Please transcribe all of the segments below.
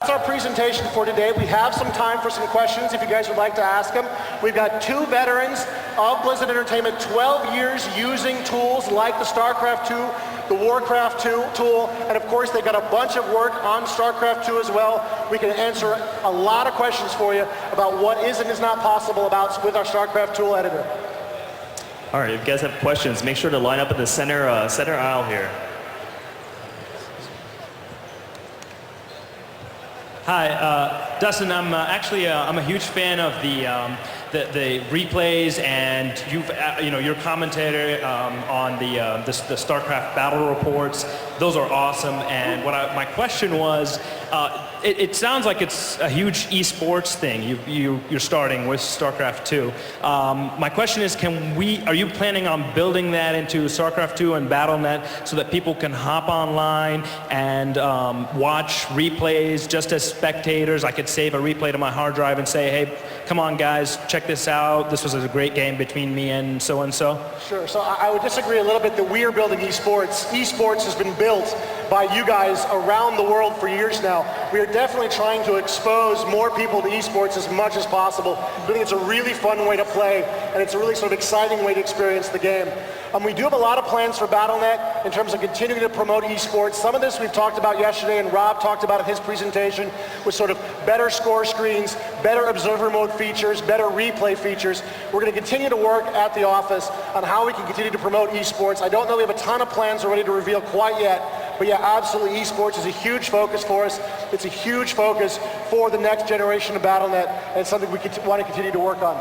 That's our presentation for today. We have some time for some questions if you guys would like to ask them. We've got two veterans of Blizzard Entertainment, 12 years using tools like the Starcraft 2, the Warcraft 2 tool, and of course they got a bunch of work on Starcraft 2 as well. We can answer a lot of questions for you about what is and is not possible with our Starcraft tool editor. All right, if you guys have questions, make sure to line up in the center aisle here. Hi, Dustin. I'm I'm a huge fan of the replays, and your commentator on the Starcraft battle reports. Those are awesome. And my question was, it sounds like it's a huge esports thing. You're starting with Starcraft 2. My question is, are you planning on building that into Starcraft 2 and BattleNet so that people can hop online and watch replays just as spectators? I could save a replay to my hard drive and say, hey, come on guys, check this out. This was a great game between me and so-and-so. Sure, so I would disagree a little bit that we are building esports. Esports has been built by you guys around the world for years now. We are definitely trying to expose more people to esports as much as possible. I think it's a really fun way to play, and it's a really sort of exciting way to experience the game. We do have a lot of plans for BattleNet in terms of continuing to promote esports. Some of this we've talked about yesterday, and Rob talked about in his presentation, with sort of better score screens, better observer mode features, better replay features. We're going to continue to work at the office on how we can continue to promote esports. I don't know we have a ton of plans already to reveal quite yet, but yeah, absolutely, esports is a huge focus for us. It's a huge focus for the next generation of BattleNet, and it's something we want to continue to work on.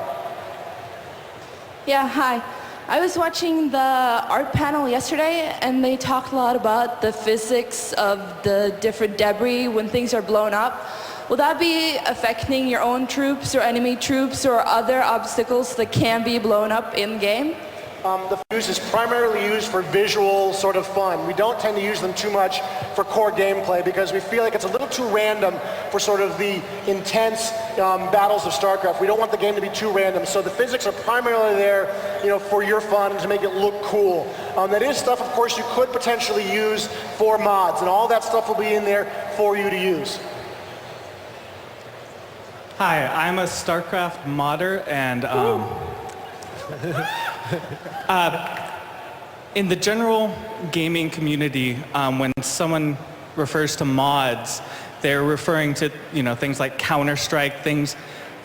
Yeah, hi. I was watching the art panel yesterday, and they talked a lot about the physics of the different debris when things are blown up. Will that be affecting your own troops or enemy troops or other obstacles that can be blown up in-game? The fuse is primarily used for visual sort of fun. We don't tend to use them too much for core gameplay because we feel like it's a little too random for sort of the intense battles of StarCraft. We don't want the game to be too random. So the physics are primarily there, for your fun and to make it look cool. That is stuff, of course, you could potentially use for mods, and all that stuff will be in there for you to use. Hi, I'm a StarCraft modder, and in the general gaming community, when someone refers to mods, they're referring to things like Counter-Strike, things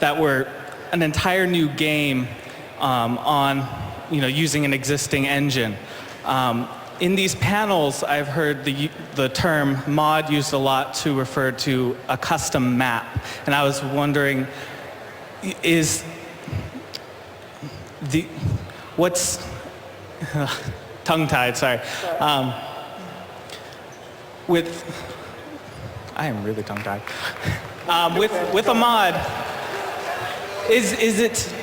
that were an entire new game on using an existing engine. In these panels, I've heard the term mod used a lot to refer to a custom map, and I was wondering, what's tongue-tied, sorry. I am really tongue-tied. With a mod, is it?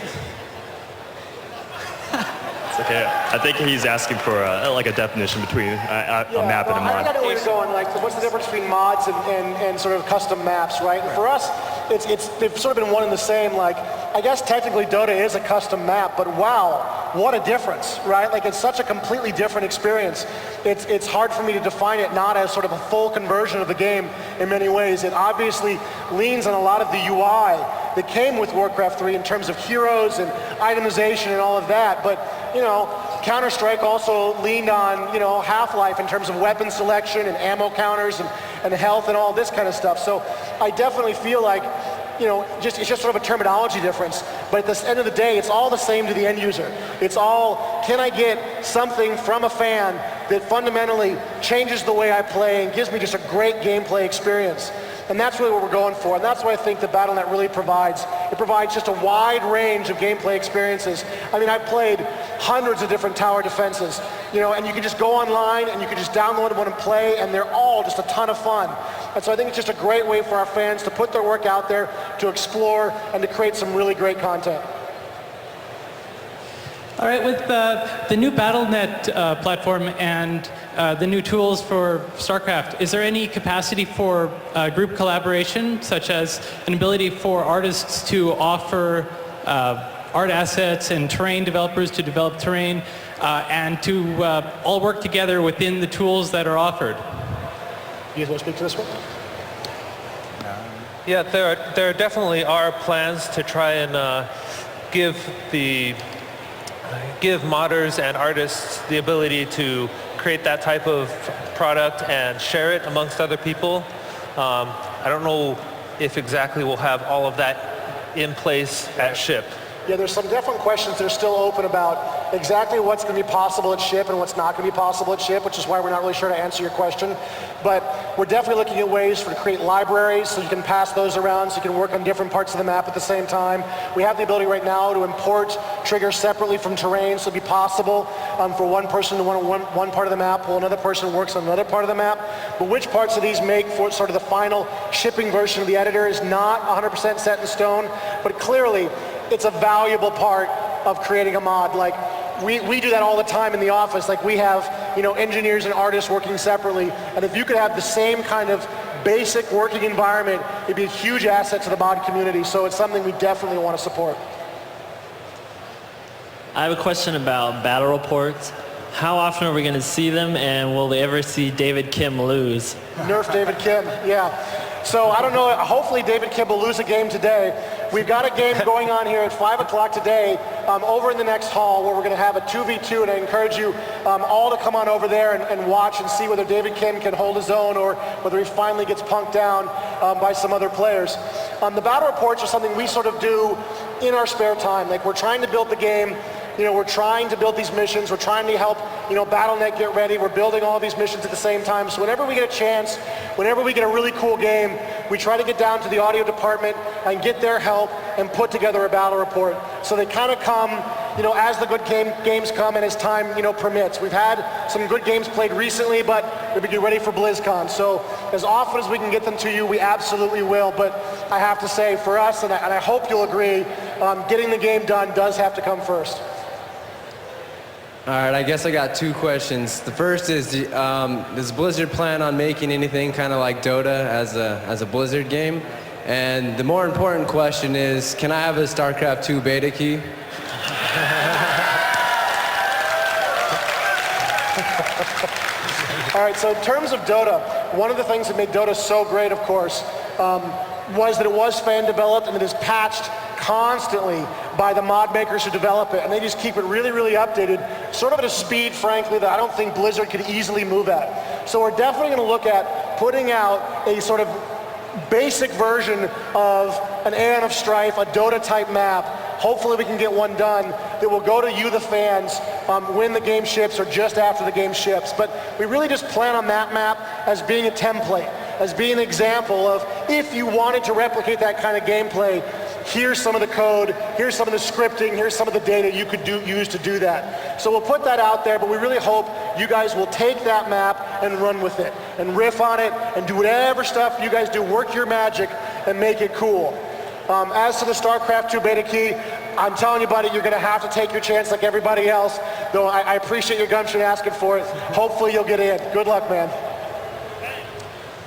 It's okay. I think he's asking for a definition between a map and a mod. I got a way to go on, what's the difference between mods and sort of custom maps, right? And for us, they've sort of been one and the same. I guess technically Dota is a custom map, but wow, what a difference, right? It's such a completely different experience. It's hard for me to define it not as sort of a full conversion of the game in many ways. It obviously leans on a lot of the UI that came with Warcraft 3 in terms of heroes and itemization and all of that, but Counter-Strike also leaned on, Half-Life in terms of weapon selection and ammo counters and health and all this kind of stuff. So I definitely feel like, it's just sort of a terminology difference. But at the end of the day, it's all the same to the end user. It's all, can I get something from a fan that fundamentally changes the way I play and gives me just a great gameplay experience? And that's really what we're going for, and that's what I think the BattleNet really provides. It provides just a wide range of gameplay experiences. I mean, I've played hundreds of different tower defenses, and you can just go online and you can just download one and play, and they're all just a ton of fun. And so I think it's just a great way for our fans to put their work out there, to explore, and to create some really great content. All right, with the new BattleNet platform and the new tools for StarCraft, is there any capacity for group collaboration, such as an ability for artists to offer art assets and terrain developers to develop terrain, and to all work together within the tools that are offered? You guys want to speak to this one? Yeah, there definitely are plans to try and give modders and artists the ability to create that type of product and share it amongst other people. I don't know if exactly we'll have all of that in place at SHIP. Yeah, there's some definite questions that are still open about exactly what's going to be possible at SHIP and what's not going to be possible at SHIP, which is why we're not really sure to answer your question. But we're definitely looking at ways to create libraries so you can pass those around, so you can work on different parts of the map at the same time. We have the ability right now to import triggers separately from terrain, so it'll be possible for one person to run one part of the map while another person works on another part of the map. But which parts of these make for sort of the final shipping version of the editor is not 100% set in stone, but clearly it's a valuable part of creating a mod. Like we do that all the time in the office. Like we have, engineers and artists working separately. And if you could have the same kind of basic working environment, it'd be a huge asset to the mod community. So it's something we definitely want to support. I have a question about battle reports. How often are we going to see them, and will we ever see David Kim lose? Nerf David Kim, yeah. So I don't know, hopefully David Kim will lose a game today. We've got a game going on here at 5 o'clock today over in the next hall where we're going to have a 2v2, and I encourage you all to come on over there and watch and see whether David Kim can hold his own or whether he finally gets punked down by some other players. The battle reports are something we sort of do in our spare time. Like we're trying to build the game. We're trying to build these missions. We're trying to help, BattleNet get ready. We're building all these missions at the same time. So whenever we get a chance, whenever we get a really cool game, we try to get down to the audio department and get their help and put together a battle report. So they kind of come, as the good games come and as time, permits. We've had some good games played recently, but we're getting ready for BlizzCon. So as often as we can get them to you, we absolutely will. But I have to say, for us, and I hope you'll agree, getting the game done does have to come first. All right, I guess I got two questions. The first is, does Blizzard plan on making anything kind of like Dota as a Blizzard game? And the more important question is, can I have a Starcraft 2 beta key? All right, so in terms of Dota, one of the things that made Dota so great, of course, was that it was fan-developed and it is patched constantly by the mod makers who develop it, and they just keep it really, really updated, sort of at a speed, frankly, that I don't think Blizzard could easily move at. So we're definitely going to look at putting out a sort of basic version of an Aeon of Strife, a Dota-type map. Hopefully we can get one done that will go to you, the fans, when the game ships or just after the game ships. But we really just plan on that map as being a template, as being an example of if you wanted to replicate that kind of gameplay, here's some of the code, here's some of the scripting, here's some of the data you could use to do that. So we'll put that out there, but we really hope you guys will take that map and run with it, and riff on it, and do whatever stuff you guys do, work your magic, and make it cool. As to the StarCraft 2 beta key, I'm telling you, buddy, you're going to have to take your chance like everybody else, though I appreciate your gumption asking for it. Hopefully you'll get in. Good luck, man.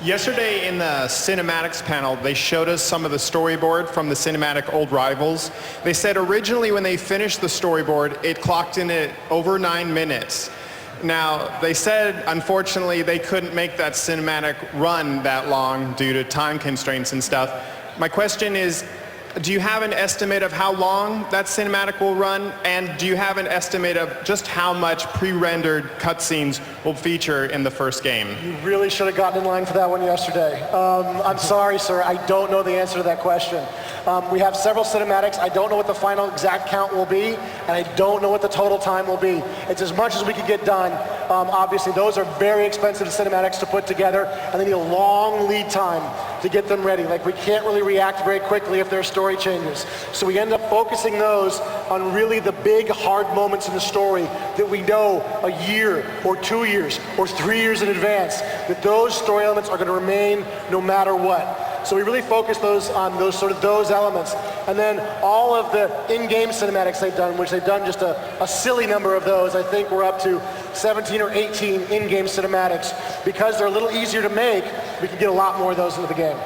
Yesterday in the cinematics panel, they showed us some of the storyboard from the cinematic Old Rivals. They said originally when they finished the storyboard, it clocked in at over 9 minutes. Now, they said, unfortunately, they couldn't make that cinematic run that long due to time constraints and stuff. My question is, do you have an estimate of how long that cinematic will run? And do you have an estimate of just how much pre-rendered cutscenes will feature in the first game? You really should have gotten in line for that one yesterday. I'm sorry, sir. I don't know the answer to that question. We have several cinematics. I don't know what the final exact count will be, and I don't know what the total time will be. It's as much as we could get done. Obviously, those are very expensive cinematics to put together, and they need a long lead time to get them ready. Like, we can't really react very quickly if there's story changes. So we end up focusing those on really the big, hard moments in the story that we know a year or 2 years or 3 years in advance, that those story elements are going to remain no matter what. So we really focus those on those elements. And then all of the in-game cinematics they've done, which they've done just a silly number of those. I think we're up to 17 or 18 in-game cinematics. Because they're a little easier to make, we can get a lot more of those into the game.